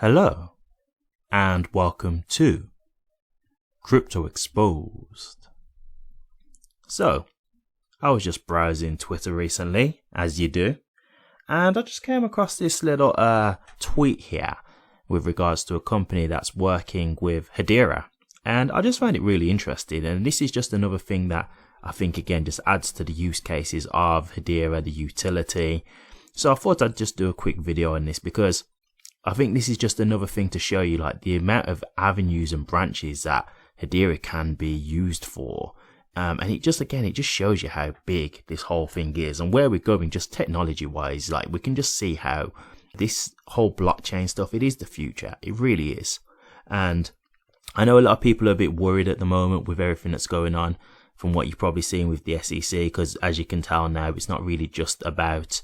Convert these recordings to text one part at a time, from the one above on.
Hello and welcome to Crypto Exposed. So, I was just browsing Twitter recently, as you do, and I just came across this little tweet here with regards to a company that's working with Hedera, and I just find it really interesting. And this is just another thing that I think again just adds to the use cases of Hedera, the utility. So I thought I'd just do a quick video on this because I think this is just another thing to show you like the amount of avenues and branches that Hedera can be used for. And it just shows you how big this whole thing is and where we're going just technology wise. Like we can just see how this whole blockchain stuff, it is the future. It really is. And I know a lot of people are a bit worried at the moment with everything that's going on from what you've probably seen with the SEC, because as you can tell now, it's not really just about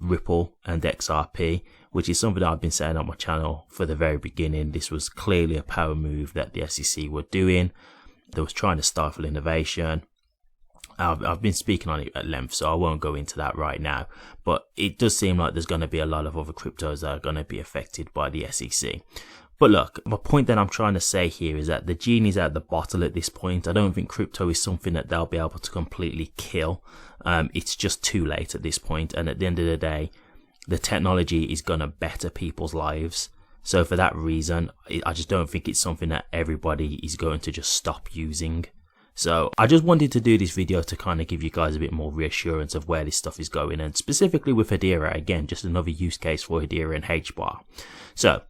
Ripple and XRP, which is something that I've been saying on my channel for the very beginning. This was clearly a power move that the SEC were doing. They was trying to stifle innovation. I've been speaking on it at length, so I won't go into that right now. But it does seem like there's going to be a lot of other cryptos that are going to be affected by the SEC. But look, my point that I'm trying to say here is that the genie's out of the bottle at this point. I don't think crypto is something that they'll be able to completely kill. It's just too late at this point. And at the end of the day, the technology is going to better people's lives. So for that reason, I just don't think it's something that everybody is going to just stop using. So I just wanted to do this video to kind of give you guys a bit more reassurance of where this stuff is going. And specifically with Hedera, again, just another use case for Hedera and HBAR. So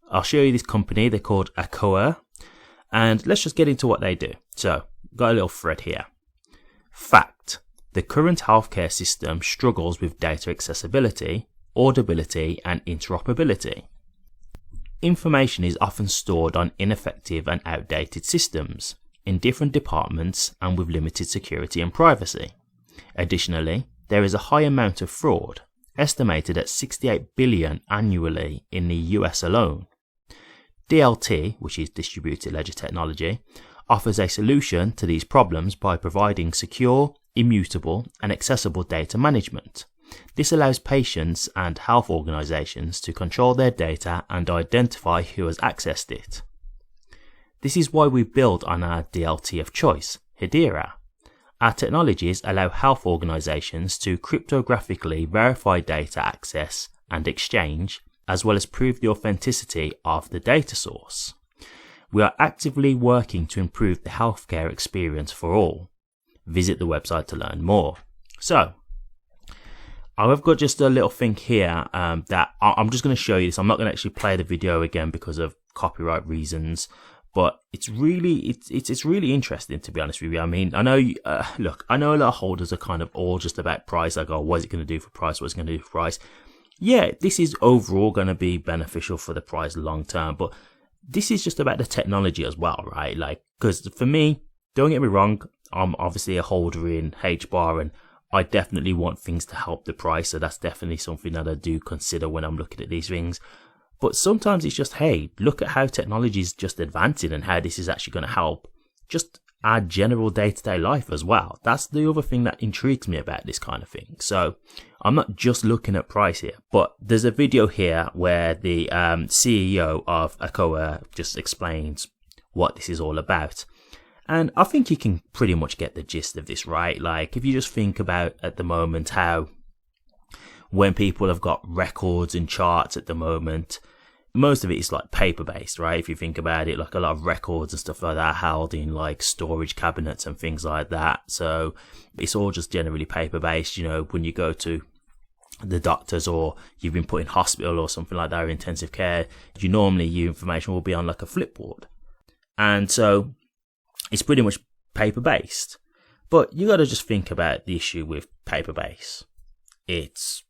I'll show you this company. They're called HBAR. And let's just get into what they do. So got a little thread here. Fact: the current healthcare system struggles with data accessibility, audibility, and interoperability. Information is often stored on ineffective and outdated systems in different departments and with limited security and privacy. Additionally, there is a high amount of fraud, estimated at 68 billion annually in the US alone. DLT, which is distributed ledger technology, offers a solution to these problems by providing secure, immutable, and accessible data management. This allows patients and health organizations to control their data and identify who has accessed it. This is why we build on our DLT of choice, Hedera. Our technologies allow health organizations to cryptographically verify data access and exchange, as well as prove the authenticity of the data source. We are actively working to improve the healthcare experience for all. Visit the website to learn more. So, I've got just a little thing here that I'm just going to show you this. I'm not going to actually play the video again because of copyright reasons, but it's really interesting, to be honest with you. I mean, I know look, I know a lot of holders are kind of all just about price, like, oh, what is it going to do for price? What's it going to do for price? Yeah, this is overall going to be beneficial for the price long term, but this is just about the technology as well, right? Like, because for me, don't get me wrong, I'm obviously a holder in HBAR and I definitely want things to help the price, so that's definitely something that I do consider when I'm looking at these things. But sometimes it's just, hey, look at how technology is just advancing and how this is actually going to help just our general day-to-day life as well. That's the other thing that intrigues me about this kind of thing. So I'm not just looking at price here, but there's a video here where the CEO of HBAR just explains what this is all about. And I think you can pretty much get the gist of this, right? Like, if you just think about at the moment how when people have got records and charts at the moment, most of it is like paper based, right? If you think about it, like a lot of records and stuff like that held in like storage cabinets and things like that. So it's all just generally paper based. You know, when you go to the doctors or you've been put in hospital or something like that, or intensive care, your information will be on like a flipboard. And so it's pretty much paper based. But you got to just think about the issue with paper based. It's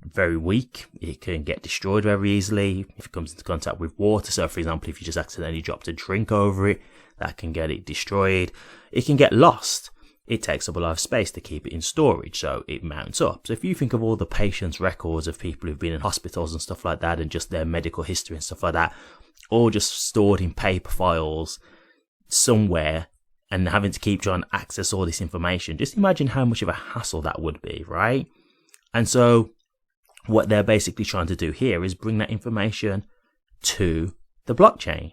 very weak. It can get destroyed very easily if it comes into contact with water. So for example, if you just accidentally dropped a drink over it, that can get it destroyed. It can get lost. It takes up a lot of space to keep it in storage, so it mounts up. So if you think of all the patients' records of people who've been in hospitals and stuff like that, and just their medical history and stuff like that, all just stored in paper files somewhere, and having to keep trying to access all this information, just imagine how much of a hassle that would be, right? And so what they're basically trying to do here is bring that information to the blockchain.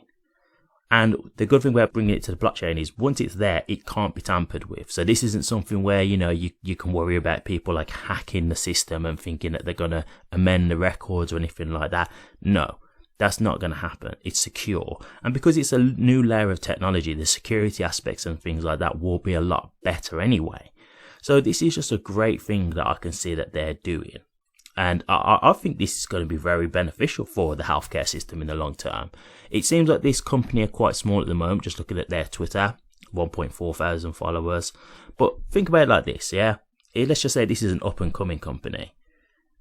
And the good thing about bringing it to the blockchain is once it's there, it can't be tampered with. So this isn't something where, you can worry about people like hacking the system and thinking that they're going to amend the records or anything like that. No, that's not going to happen. It's secure. And because it's a new layer of technology, the security aspects and things like that will be a lot better anyway. So this is just a great thing that I can see that they're doing. And I think this is going to be very beneficial for the healthcare system in the long term. It seems like this company are quite small at the moment, just looking at their Twitter, 1.4 thousand followers. But think about it like this, yeah? Let's just say this is an up-and-coming company.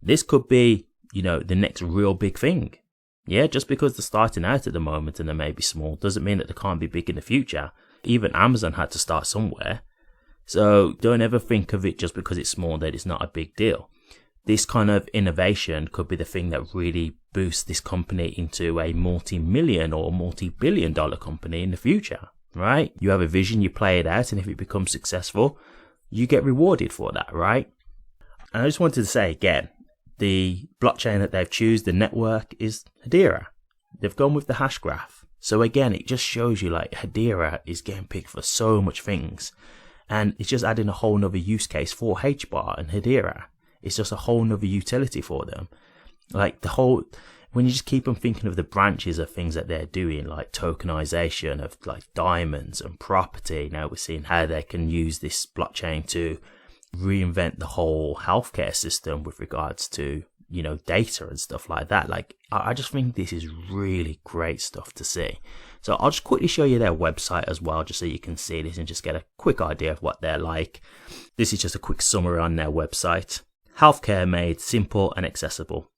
This could be, the next real big thing. Yeah, just because they're starting out at the moment and they may be small doesn't mean that they can't be big in the future. Even Amazon had to start somewhere. So don't ever think of it just because it's small that it's not a big deal. This kind of innovation could be the thing that really boosts this company into a multi-million or multi-billion-dollar company in the future, right? You have a vision, you play it out, and if it becomes successful, you get rewarded for that, right? And I just wanted to say again, the blockchain that they've chosen, the network, is Hedera. They've gone with the hashgraph. So again, it just shows you like Hedera is getting picked for so much things. And it's just adding a whole nother use case for HBAR and Hedera. It's just a whole nother utility for them. Like when you just keep on thinking of the branches of things that they're doing, like tokenization of like diamonds and property. Now we're seeing how they can use this blockchain to reinvent the whole healthcare system with regards to, data and stuff like that. Like, I just think this is really great stuff to see. So I'll just quickly show you their website as well, just so you can see this and just get a quick idea of what they're like. This is just a quick summary on their website. Healthcare made simple and accessible.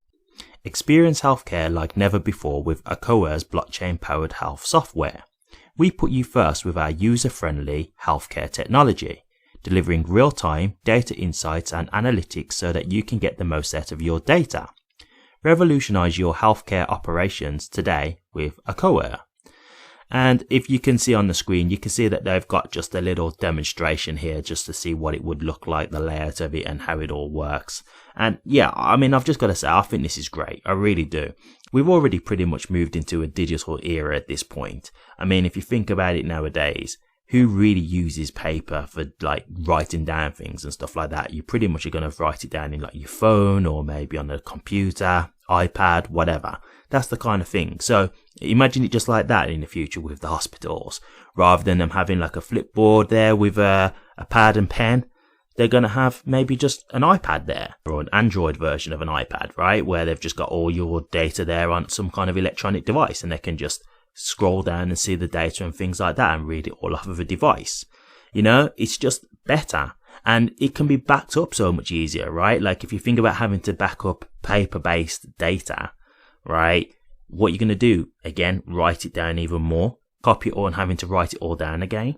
Experience healthcare like never before with Akoa's blockchain-powered health software. We put you first with our user-friendly healthcare technology, delivering real-time data insights and analytics so that you can get the most out of your data. Revolutionize your healthcare operations today with Akoa. And if you can see on the screen, you can see that they've got just a little demonstration here just to see what it would look like, the layout of it and how it all works. And yeah, I've just got to say, I think this is great. I really do. We've already pretty much moved into a digital era at this point. If you think about it nowadays, who really uses paper for like writing down things and stuff like that? You pretty much are going to write it down in like your phone or maybe on a computer, iPad, whatever. That's the kind of thing. So imagine it just like that in the future with the hospitals. Rather than them having like a flipboard there with a pad and pen, they're going to have maybe just an iPad there or an Android version of an iPad, right? Where they've just got all your data there on some kind of electronic device and they can just scroll down and see the data and things like that and read it all off of a device. It's just better. And it can be backed up so much easier, right? Like if you think about having to back up paper-based data, right? What you're going to do, again, write it down even more, copy it all and having to write it all down again.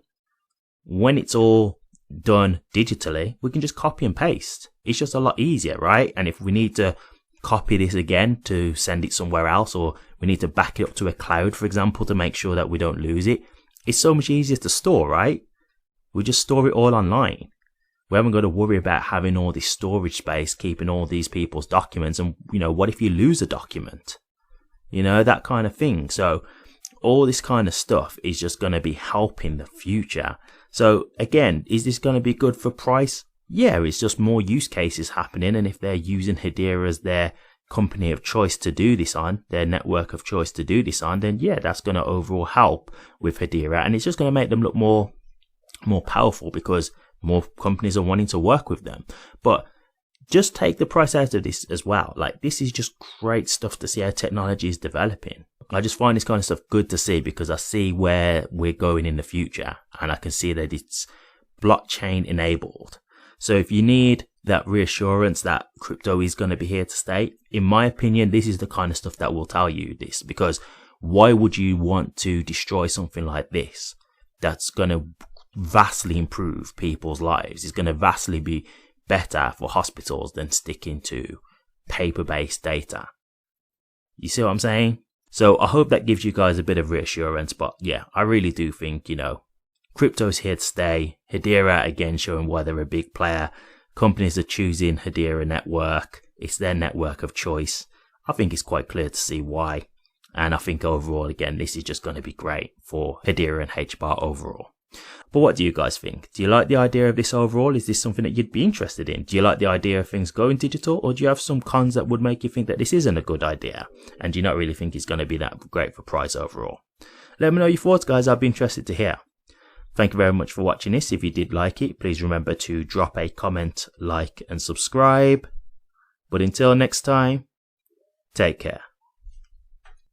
When it's all done digitally, we can just copy and paste. It's just a lot easier, right? And if we need to copy this again to send it somewhere else, or we need to back it up to a cloud, for example, to make sure that we don't lose it, it's so much easier to store, right? We just store it all online. We haven't got to worry about having all this storage space, keeping all these people's documents. And, what if you lose a document? That kind of thing. So all this kind of stuff is just going to be helping the future. So again, is this going to be good for price? Yeah, it's just more use cases happening. And if they're using Hedera as their company of choice to do this on, their network of choice to do this on, then yeah, that's going to overall help with Hedera. And it's just going to make them look more powerful because more companies are wanting to work with them. But just take the price out of this as well. Like, this is just great stuff to see how technology is developing. I just find this kind of stuff good to see because I see where we're going in the future and I can see that it's blockchain enabled. So if you need that reassurance that crypto is going to be here to stay, in my opinion, this is the kind of stuff that will tell you this, because why would you want to destroy something like this that's going to vastly improve people's lives? It's going to vastly be better for hospitals than sticking to paper-based data. You see what I'm saying? So I hope that gives you guys a bit of reassurance. But yeah, I really do think, crypto's here to stay. Hedera, again, showing why they're a big player. Companies are choosing Hedera network. It's their network of choice. I think it's quite clear to see why. And I think overall, again, this is just going to be great for Hedera and HBAR overall. But what do you guys think? Do you like the idea of this overall? Is this something that you'd be interested in? Do you like the idea of things going digital, or do you have some cons that would make you think that this isn't a good idea and do you not really think it's going to be that great for price overall? Let me know your thoughts, guys. I'd be interested to hear. Thank you very much for watching this. If you did like it, please remember to drop a comment, like and subscribe. But until next time, take care.